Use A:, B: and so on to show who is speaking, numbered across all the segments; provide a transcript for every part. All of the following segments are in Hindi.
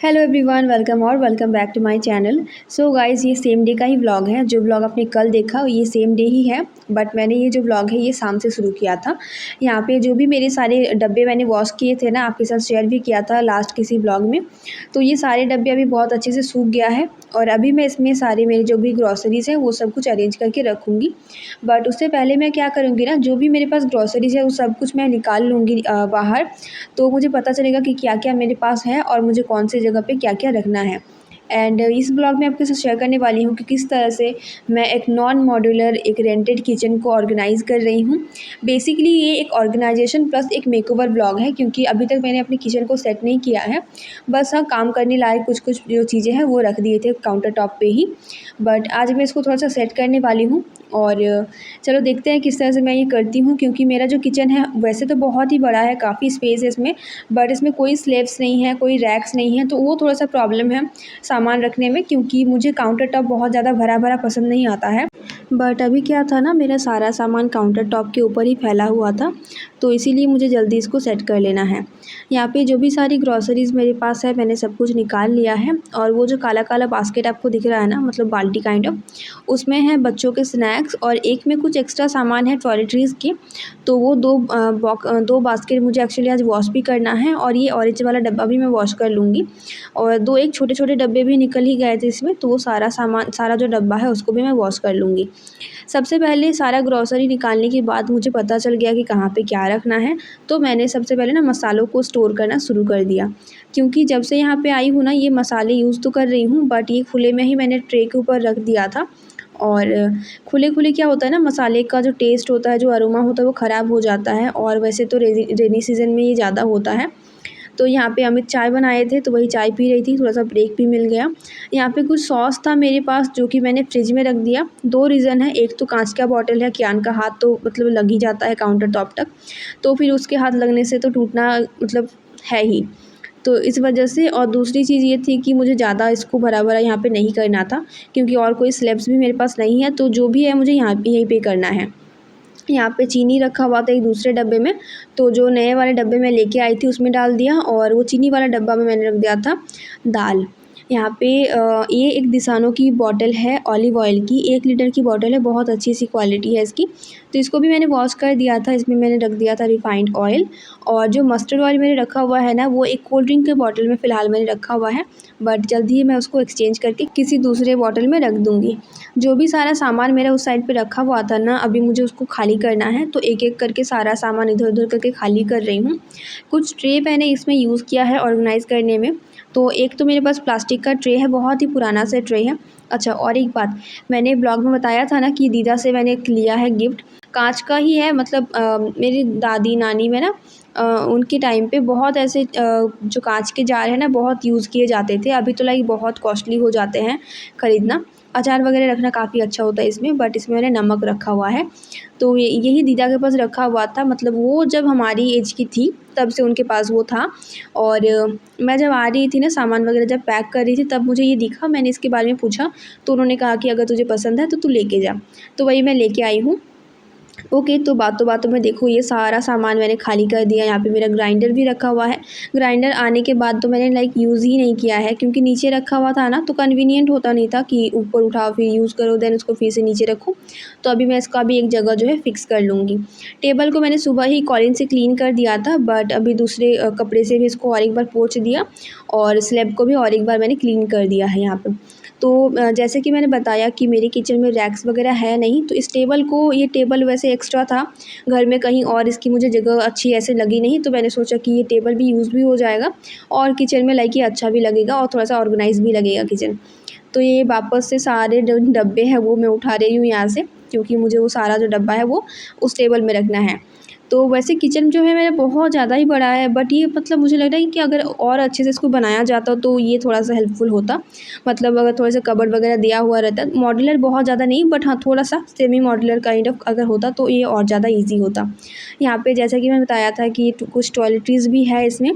A: Hello everyone, welcome back to my channel. So guys, ये सेम डे का ही व्लॉग है। जो व्लॉग आपने कल देखा ये सेम डे ही है, बट मैंने ये जो व्लॉग है ये शाम से शुरू किया था। यहाँ पे जो भी मेरे सारे डब्बे मैंने वॉश किए थे ना, आपके साथ शेयर भी किया था लास्ट किसी व्लॉग में। तो ये सारे डब्बे अभी बहुत अच्छे से सूख गया है और अभी मैं इसमें सारे मेरे जो भी ग्रॉसरीज़ हैं वो सब कुछ अरेंज करके रखूँगी। बट उससे पहले मैं क्या करूँगी ना, जो भी मेरे पास ग्रॉसरीज़ है वो सब कुछ मैं निकाल लूँगी बाहर। तो मुझे पता चलेगा कि क्या-क्या मेरे पास है और मुझे कौन सी जगह पे क्या-क्या रखना है। एंड इस ब्लॉग में आपके साथ शेयर करने वाली हूँ कि किस तरह से मैं एक नॉन मॉड्यूलर एक रेंटेड किचन को ऑर्गेनाइज़ कर रही हूँ। बेसिकली ये एक ऑर्गेनाइजेशन प्लस एक मेकओवर ब्लॉग है, क्योंकि अभी तक मैंने अपनी किचन को सेट नहीं किया है। बस हाँ, काम करने लायक कुछ-कुछ जो चीज़ें हैं वो रख दिए थे काउंटर टॉप पे ही। बट आज मैं इसको थोड़ा-सा सेट करने वाली हूँ और चलो देखते हैं किस तरह से मैं ये करती हूँ, क्योंकि मेरा जो किचन है वैसे तो बहुत ही बड़ा है, काफ़ी स्पेस है इसमें, बट इसमें कोई स्लैब्स नहीं है, कोई रैक्स नहीं है, तो वो थोड़ा-सा प्रॉब्लम है सामान रखने में, क्योंकि मुझे काउंटर टॉप बहुत ज़्यादा भरा-भरा पसंद नहीं आता है। बट अभी क्या था ना, मेरा सारा सामान काउंटर टॉप के ऊपर ही फैला हुआ था, तो इसीलिए मुझे जल्दी इसको सेट कर लेना है। यहाँ पे जो भी सारी ग्रॉसरीज़ मेरे पास है मैंने सब कुछ निकाल लिया है और वो जो काला-काला बास्केट आपको दिख रहा है ना, मतलब बाल्टी काइंड ऑफ, उसमें है बच्चों के स्नैक्स और एक में कुछ एक्स्ट्रा सामान है टॉयलेटरीज़ के। तो वो 2 बास्केट मुझे एक्चुअली आज वॉश भी करना है और ये ऑरेंज वाला डब्बा भी मैं वॉश कर लूँगी। और 2 एक छोटे-छोटे डब्बे भी निकल ही गए थे इसमें, तो वो सारा जो डब्बा है उसको भी मैं वॉश कर लूँगी। सबसे पहले सारा ग्रॉसरी निकालने के बाद मुझे पता चल गया कि कहाँ पे क्या रखना है, तो मैंने सबसे पहले ना मसालों को स्टोर करना शुरू कर दिया। क्योंकि जब से यहाँ पे आई हूँ ना, ये मसाले यूज़ तो कर रही हूँ, बट ये खुले में ही मैंने ट्रे के ऊपर रख दिया था। और खुले-खुले क्या होता है ना, मसाले का जो टेस्ट होता है, जो अरोमा होता है वो ख़राब हो जाता है, और वैसे तो रेनी सीज़न में ये ज़्यादा होता है। तो यहाँ पे अमित चाय बनाए थे तो वही चाय पी रही थी, थोड़ा-सा ब्रेक भी मिल गया। यहाँ पे कुछ सॉस था मेरे पास जो कि मैंने फ्रिज में रख दिया। 2 रीज़न है, एक तो काँच का बॉटल है, कियान का हाथ तो मतलब लग ही जाता है काउंटर टॉप तक, तो फिर उसके हाथ लगने से तो टूटना मतलब है ही। तो इस वजह से, और दूसरी चीज़ ये थी कि मुझे ज़्यादा इसको भरा-भरा यहाँ पे नहीं करना था, क्योंकि और कोई स्लैब्स भी मेरे पास नहीं है, तो जो भी है मुझे यहाँ पे यहीं पे करना है। यहाँ पे चीनी रखा हुआ था एक दूसरे डब्बे में, तो जो नए वाले डब्बे में लेके आई थी उसमें डाल दिया, और वो चीनी वाला डब्बा में मैंने रख दिया था दाल। यहाँ पे ये एक दिसानो की बॉटल है ऑलिव ऑयल की, 1 लीटर की बॉटल है, बहुत अच्छी सी क्वालिटी है इसकी। तो इसको भी मैंने वॉश कर दिया था, इसमें मैंने रख दिया था रिफाइंड ऑयल। और जो मस्टर्ड ऑयल मैंने रखा हुआ है ना, वो एक कोल्ड ड्रिंक के बॉटल में फ़िलहाल मैंने रखा हुआ है, बट जल्दी ही मैं उसको एक्सचेंज करके किसी दूसरे बॉटल में रख दूँगी। जो भी सारा सामान मेरा उस साइड पे रखा हुआ था ना, अभी मुझे उसको खाली करना है, तो एक-एक करके सारा सामान इधर-उधर करके खाली कर रही हूँ। कुछ ट्रे मैंने इसमें यूज़ किया है ऑर्गेनाइज़ करने में, तो एक तो मेरे पास प्लास्टिक का ट्रे है, बहुत ही पुराना सा ट्रे है। अच्छा, और एक बात, मैंने ब्लॉग में बताया था ना कि दीदा से मैंने एक लिया है गिफ्ट, काँच का ही है, मतलब मेरी दादी नानी में ना उनके टाइम पे बहुत ऐसे जो काँच के जार है ना बहुत यूज़ किए जाते थे। अभी तो लाइक बहुत कॉस्टली हो जाते हैं ख़रीदना। अचार वगैरह रखना काफ़ी अच्छा होता है इसमें, बट इसमें मैंने नमक रखा हुआ है। तो यही दीदा के पास रखा हुआ था, मतलब वो जब हमारी एज की थी तब से उनके पास वो था। और मैं जब आ रही थी ना, सामान वगैरह जब पैक कर रही थी, तब मुझे ये दिखा, मैंने इसके बारे में पूछा, तो उन्होंने कहा कि अगर तुझे पसंद है तो तू लेके जा। तो वही मैं लेके आई हूँ। ओके, तो बातों-बातों में देखो ये सारा सामान मैंने खाली कर दिया। यहाँ पे मेरा ग्राइंडर भी रखा हुआ है। ग्राइंडर आने के बाद तो मैंने लाइक यूज़ ही नहीं किया है, क्योंकि नीचे रखा हुआ था ना, तो कन्वीनिएंट होता नहीं था कि ऊपर उठाओ फिर यूज़ करो देन उसको फिर से नीचे रखो। तो अभी मैं इसका भी एक जगह जो है फ़िक्स कर लूँगी। टेबल को मैंने सुबह ही कॉलिन से क्लीन कर दिया था, बट अभी दूसरे कपड़े से भी इसको और एक बार पोंछ दिया, और स्लैब को भी और एक बार मैंने क्लीन कर दिया है यहाँ पे। तो जैसे कि मैंने बताया कि मेरे किचन में रैक्स वगैरह है नहीं, तो इस टेबल को, ये टेबल वैसे एक्स्ट्रा था घर में कहीं और, इसकी मुझे जगह अच्छी ऐसे लगी नहीं, तो मैंने सोचा कि ये टेबल भी यूज़ भी हो जाएगा और किचन में लाइक ये अच्छा भी लगेगा और थोड़ा सा ऑर्गेनाइज़ भी लगेगा किचन। तो ये वापस से सारे जो डब्बे हैं वो मैं उठा रही हूँ यहाँ से, क्योंकि मुझे वो सारा जो डब्बा है वो उस टेबल में रखना है। तो वैसे किचन जो है मेरा बहुत ज़्यादा ही बड़ा है, बट ये मतलब मुझे लग रहा है कि अगर और अच्छे से इसको बनाया जाता तो ये थोड़ा-सा हेल्पफुल होता। मतलब अगर थोड़ा-सा कबर्ड वगैरह दिया हुआ रहता, मॉड्यूलर बहुत ज़्यादा नहीं, बट हाँ, थोड़ा-सा सेमी मॉड्यूलर काइंड ऑफ अगर होता तो ये और ज़्यादा ईज़ी होता। यहाँ पे जैसा कि मैंने बताया था कि कुछ टॉयलेटरीज़ भी है इसमें,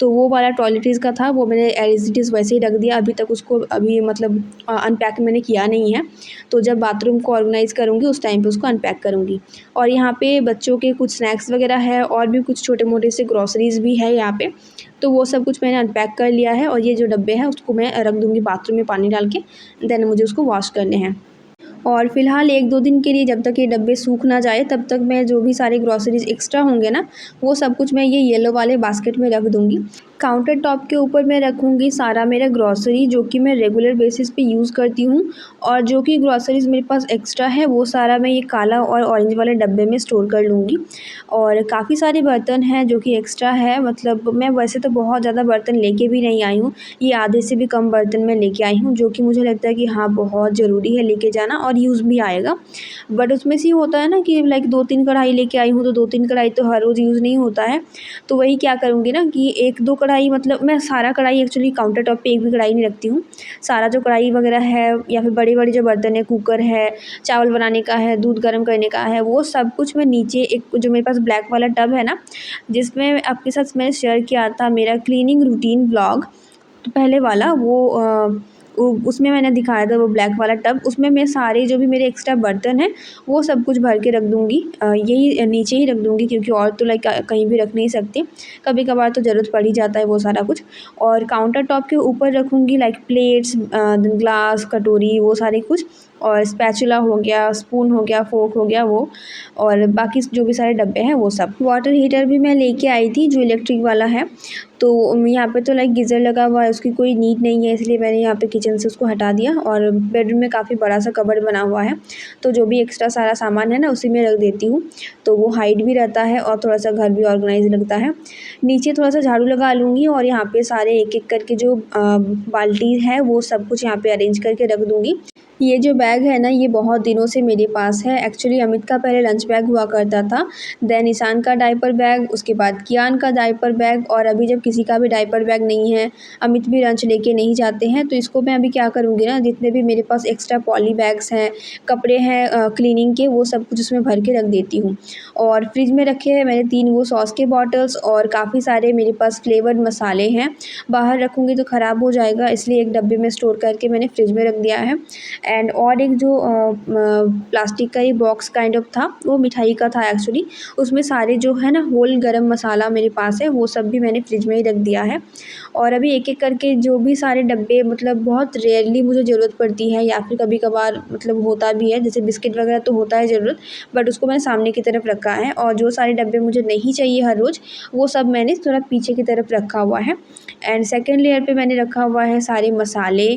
A: तो वो वाला टॉयलेटरीज़ का था, वो मैंने एज़ इट इज़ वैसे ही रख दिया। अभी तक उसको अभी मतलब अनपैक मैंने किया नहीं है, तो जब बाथरूम को ऑर्गेनाइज़ करूँगी उस टाइम पे उसको अनपैक करूँगी। और यहाँ पे बच्चों के कुछ स्नैक्स वगैरह है और भी कुछ छोटे-मोटे से ग्रोसरीज़ भी है यहाँ पे, तो वो सब कुछ मैंने अनपैक कर लिया है। और ये जो डब्बे हैं उसको मैं रख दूँगी बाथरूम में पानी डाल के, देन मुझे उसको वॉश करने हैं। और फ़िलहाल 1-2 दिन के लिए जब तक ये डब्बे सूख ना जाए तब तक मैं जो भी सारे ग्रोसरीज़ एक्स्ट्रा होंगे ना, वो सब कुछ मैं ये येलो वाले बास्केट में रख दूँगी। काउंटर टॉप के ऊपर मैं रखूँगी सारा मेरा ग्रोसरी जो कि मैं रेगुलर बेसिस पे यूज़ करती हूँ, और जो कि ग्रोसरीज़ मेरे पास एक्स्ट्रा है वो सारा मैं ये काला और ऑरेंज वाले डब्बे में स्टोर कर लूँगी। और काफ़ी सारे बर्तन हैं जो कि एक्स्ट्रा है, मतलब मैं वैसे तो बहुत ज़्यादा बर्तन लेके भी नहीं आई हूँ, ये आधे से भी कम बर्तन मैं लेके आई हूँ, जो कि मुझे लगता है कि हाँ बहुत ज़रूरी है लेके जाना और यूज़ भी आएगा। बट उसमें से ये होता है ना कि लाइक 2-3 कढ़ाई लेके आई हूँ, तो 2-3 कढ़ाई तो हर रोज़ यूज़ नहीं होता है। तो वही क्या करूँगी ना कि 1-2 कढ़ाई, मतलब मैं सारा कढ़ाई एक्चुअली काउंटर टॉप पे एक भी कढ़ाई नहीं रखती हूँ। सारा जो कढ़ाई वगैरह है या फिर बड़े-बड़े जो बर्तन है, कुकर है, चावल बनाने का है, दूध गर्म करने का है, वो सब कुछ मैं नीचे एक जो मेरे पास ब्लैक वाला टब है ना, जिसमें आपके साथ मैंने शेयर किया था मेरा क्लीनिंग रूटीन व्लॉग, तो पहले वाला वो उसमें मैंने दिखाया था वो ब्लैक वाला टब, उसमें मैं सारे जो भी मेरे एक्स्ट्रा बर्तन हैं वो सब कुछ भर के रख दूँगी। यही नीचे ही रख दूँगी क्योंकि और तो लाइक कहीं भी रख नहीं सकती, कभी-कभार तो ज़रूरत पड़ ही जाता है वो सारा कुछ। और काउंटर टॉप के ऊपर रखूँगी लाइक प्लेट्स, ग्लास, कटोरी, वो सारे कुछ, और स्पैचुला हो गया, स्पून हो गया, फ़ोर्क हो गया वो, और बाकी जो भी सारे डब्बे हैं वो सब। वाटर हीटर भी मैं लेके आई थी जो इलेक्ट्रिक वाला है, तो यहाँ पे तो लाइक गीज़र लगा हुआ है, उसकी कोई नीड नहीं है, इसलिए मैंने यहाँ पे किचन से उसको हटा दिया। और बेडरूम में काफ़ी बड़ा सा कबर्ड बना हुआ है, तो जो भी एक्स्ट्रा सारा सामान है ना उसी में रख देती हूँ, तो वो हाइड भी रहता है और थोड़ा सा घर भी ऑर्गेनाइज लगता है। नीचे थोड़ा सा झाड़ू लगा लूँगी और यहाँ पे सारे एक-एक करके जो बाल्टी है वो सब कुछ यहाँ पे अरेंज करके रख दूँगी। ये जो बैग है ना ये बहुत दिनों से मेरे पास है। एक्चुअली अमित का पहले लंच बैग हुआ करता था, देन ईशान का डायपर बैग, उसके बाद कियान का डायपर बैग, और अभी जब किसी का भी डायपर बैग नहीं है, अमित भी लंच लेके नहीं जाते हैं, तो इसको मैं अभी क्या करूँगी ना, जितने भी मेरे पास एक्स्ट्रा पॉली बैग्स हैं, कपड़े हैं क्लीनिंग के, वो सब कुछ उसमें भर के रख देती हूँ। और फ्रिज में रखे हैं मैंने 3 वो सॉस के बॉटल्स, और काफ़ी सारे मेरे पास फ्लेवर्ड मसाले हैं। बाहर रखूँगी तो ख़राब हो जाएगा, इसलिए एक डब्बे में स्टोर करके मैंने फ्रिज में रख दिया है। एंड और एक जो प्लास्टिक का ही बॉक्स काइंड ऑफ था, वो मिठाई का था एक्चुअली, उसमें सारे जो है ना होल गरम मसाला मेरे पास है, वो सब भी मैंने फ्रिज में ही रख दिया है। और अभी एक-एक करके जो भी सारे डब्बे, मतलब बहुत रेयरली मुझे ज़रूरत पड़ती है या फिर कभी-कभार मतलब होता भी है, जैसे बिस्किट वगैरह तो होता है ज़रूरत, बट उसको मैंने सामने की तरफ रखा है। और जो सारे डब्बे मुझे नहीं चाहिए हर रोज़, वो सब मैंने थोड़ा पीछे की तरफ रखा हुआ है। एंड सेकंड लेयर पे मैंने रखा हुआ है सारे मसाले,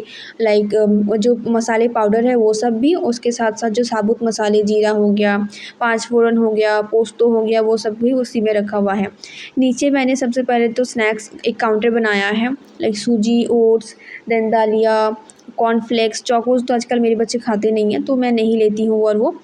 A: लाइक जो मसाले पाउडर है वो सब भी, उसके साथ-साथ जो साबुत मसाले, जीरा हो गया, पाँच फोड़न हो गया, पोस्तो हो गया, वो सब भी उसी में रखा हुआ है। नीचे मैंने सबसे पहले तो स्नैक्स एक काउंटर बनाया है, लाइक सूजी, ओट्स, देन दालिया, कॉर्नफ्लेक्स, चोकोज़ तो आजकल मेरे बच्चे खाते नहीं हैं, तो मैं नहीं लेती हूँ और वो।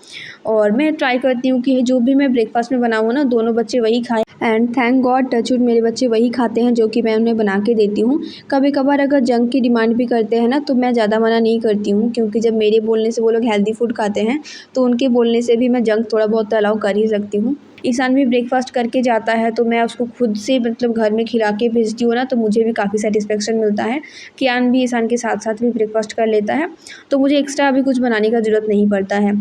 A: और मैं ट्राई करती हूँ कि जो भी मैं ब्रेकफ़ास्ट में बनाऊँ ना, दोनों बच्चे वही खाएँ, and thank God touch wood मेरे बच्चे वही खाते हैं जो कि मैं उन्हें बना के देती हूँ। कभी-कभार अगर जंक की डिमांड भी करते हैं ना, तो मैं ज़्यादा मना नहीं करती हूँ, क्योंकि जब मेरे बोलने से वो लोग हेल्दी फूड खाते हैं, तो उनके बोलने से भी मैं जंक थोड़ा बहुत अलाउ कर ही सकती हूँ। ईशान भी ब्रेकफ़ास्ट करके जाता है, तो मैं उसको खुद से मतलब घर में खिला के भेजती हूँ ना, तो मुझे भी काफ़ी सैटिस्फैक्शन मिलता है। कियान भी ईशान के साथ-साथ भी ब्रेकफ़ास्ट कर लेता है, तो मुझे एक्स्ट्रा अभी कुछ बनाने का ज़रूरत नहीं पड़ता है।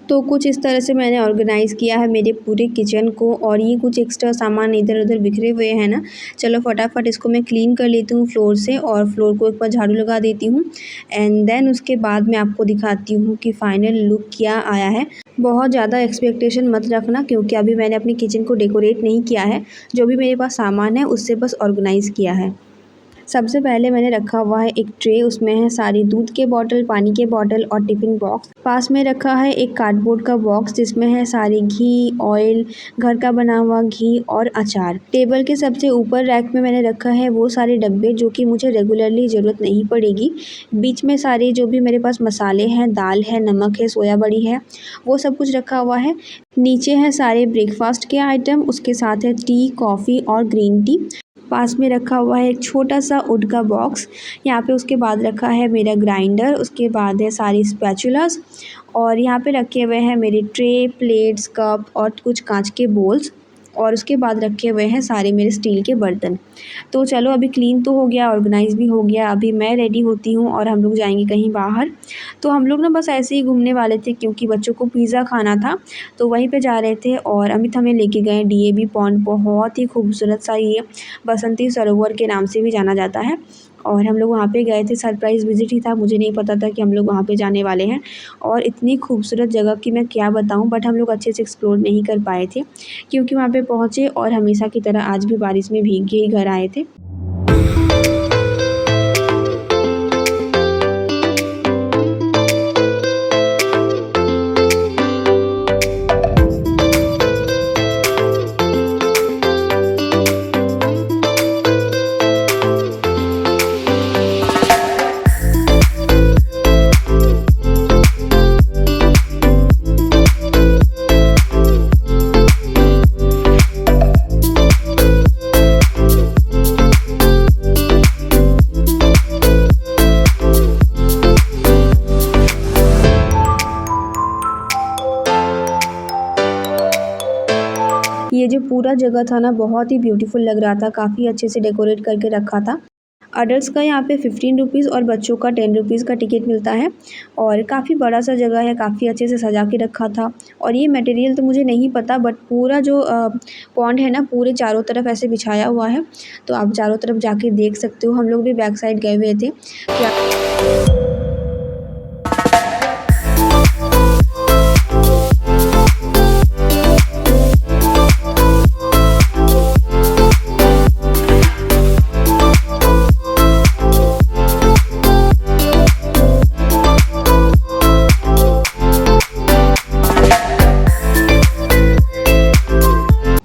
A: तो कुछ इस तरह से मैंने ऑर्गेनाइज़ किया है मेरे पूरे किचन को, और ये कुछ एक्स्ट्रा सामान इधर-उधर बिखरे हुए हैं ना, चलो फटाफट इसको मैं क्लीन कर लेती हूँ फ्लोर से, और फ्लोर को एक बार झाड़ू लगा देती हूँ, एंड देन उसके बाद मैं आपको दिखाती हूँ कि फाइनल लुक क्या आया है। बहुत ज़्यादा एक्सपेक्टेशन मत रखना, क्योंकि अभी मैंने अपनी किचन को डेकोरेट नहीं किया है, जो भी मेरे पास सामान है उससे बस ऑर्गेनाइज़ किया है। सबसे पहले मैंने रखा हुआ है एक ट्रे, उसमें है सारी दूध के बॉटल, पानी के बॉटल और टिफ़िन बॉक्स। पास में रखा है एक कार्डबोर्ड का बॉक्स जिसमें है सारी घी, ऑयल, घर का बना हुआ घी और अचार। टेबल के सबसे ऊपर रैक में मैंने रखा है वो सारे डब्बे जो कि मुझे रेगुलरली ज़रूरत नहीं पड़ेगी। बीच में सारे जो भी मेरे पास मसाले हैं, दाल है, नमक है, सोया बड़ी है, वो सब कुछ रखा हुआ है। नीचे है सारे ब्रेकफास्ट के आइटम, उसके साथ है टी, कॉफ़ी और ग्रीन टी। पास में रखा हुआ है एक छोटा सा वुड का बॉक्स। यहाँ पे उसके बाद रखा है मेरा ग्राइंडर, उसके बाद है सारी स्पैचुलास और यहाँ पे रखे हुए हैं मेरे ट्रे, प्लेट्स, कप और कुछ कांच के बोल्स और उसके बाद रखे हुए हैं सारे मेरे स्टील के बर्तन। तो चलो अभी क्लीन तो हो गया, ऑर्गेनाइज़ भी हो गया, अभी मैं रेडी होती हूँ और हम लोग जाएंगे कहीं बाहर। तो हम लोग ना बस ऐसे ही घूमने वाले थे क्योंकि बच्चों को पिज़्ज़ा खाना था, तो वहीं पे जा रहे थे और अमित हमें लेके गए डीएवी पॉन्ड। बहुत ही खूबसूरत सा ये बसंती सरोवर के नाम से भी जाना जाता है और हम लोग वहाँ पे गए थे। सरप्राइज़ विज़िट ही था, मुझे नहीं पता था कि हम लोग वहाँ पे जाने वाले हैं और इतनी खूबसूरत जगह कि मैं क्या बताऊँ, बट हम लोग अच्छे से एक्सप्लोर नहीं कर पाए थे क्योंकि वहाँ पे पहुँचे और हमेशा की तरह आज भी बारिश में भीग के ही घर आए थे। ये जो पूरा जगह था ना बहुत ही ब्यूटीफुल लग रहा था, काफ़ी अच्छे से डेकोरेट करके रखा था। अडल्ट्स का यहाँ पे 15 रुपीज़ और बच्चों का 10 रुपीज़ का टिकट मिलता है और काफ़ी बड़ा सा जगह है, काफ़ी अच्छे से सजा के रखा था। और ये मटेरियल तो मुझे नहीं पता, बट पूरा जो पॉन्ड है ना पूरे चारों तरफ ऐसे बिछाया हुआ है, तो आप चारों तरफ जाके देख सकते हो। हम लोग भी बैक साइड गए हुए थे।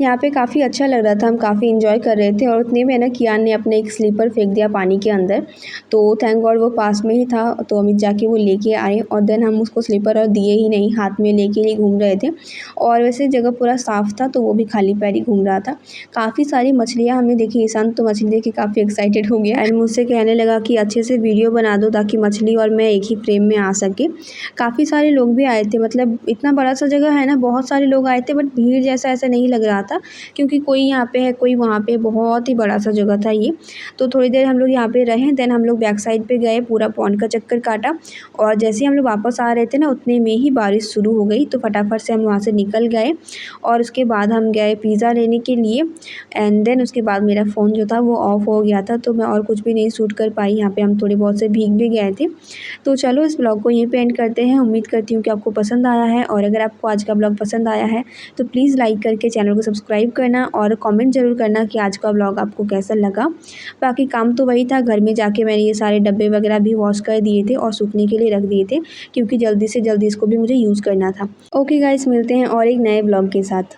A: यहाँ पे काफ़ी अच्छा लग रहा था, हम काफ़ी एंजॉय कर रहे थे और उतने में ना कियान ने अपने एक स्लीपर फेंक दिया पानी के अंदर, तो थैंक गॉड वो पास में ही था, तो अमित जाके वो लेके आए और देन हम उसको स्लीपर और दिए ही नहीं, हाथ में लेके ही घूम रहे थे। और वैसे जगह पूरा साफ़ था तो वो भी खाली पैर ही घूम रहा था। काफ़ी सारी मछलियाँ हमने देखी, ईशान तो मछली देख के काफ़ी एक्साइटेड हो गया एंड मुझसे कहने लगा कि अच्छे से वीडियो बना दो ताकि मछली और मैं एक ही फ्रेम में आ सके। काफ़ी सारे लोग भी आए थे, मतलब इतना बड़ा सा जगह है ना, बहुत सारे लोग आए थे, बट भीड़ जैसा ऐसा नहीं लग रहा था क्योंकि कोई यहाँ पे है कोई वहाँ पे, बहुत ही बड़ा सा जगह था ये। तो थोड़ी देर हम लोग यहाँ पे रहे, देन हम लोग बैक साइड पे गए, पूरा पॉन्ड का चक्कर काटा और जैसे ही हम लोग वापस आ रहे थे ना उतने में ही बारिश शुरू हो गई, तो फटाफट से हम वहाँ से निकल गए और उसके बाद हम गए पिज़्ज़ा लेने के लिए एंड देन उसके बाद मेरा फ़ोन जो था वो ऑफ़ हो गया था, तो मैं और कुछ भी नहीं शूट कर पाई। यहाँ पे हम थोड़े बहुत से भीग भी गए थे। तो चलो इस ब्लॉग को यहीं पे एंड करते हैं। उम्मीद करती हूँ कि आपको पसंद आया है और अगर आपको आज का ब्लॉग पसंद आया है तो प्लीज़ लाइक करके चैनल को सब्सक्राइब करना और कमेंट ज़रूर करना कि आज का ब्लॉग आपको कैसा लगा। बाकी काम तो वही था, घर में जाके मैंने ये सारे डब्बे वगैरह भी वॉश कर दिए थे और सूखने के लिए रख दिए थे क्योंकि जल्दी से जल्दी इसको भी मुझे यूज़ करना था। ओके गाइस, मिलते हैं और एक नए ब्लॉग के साथ।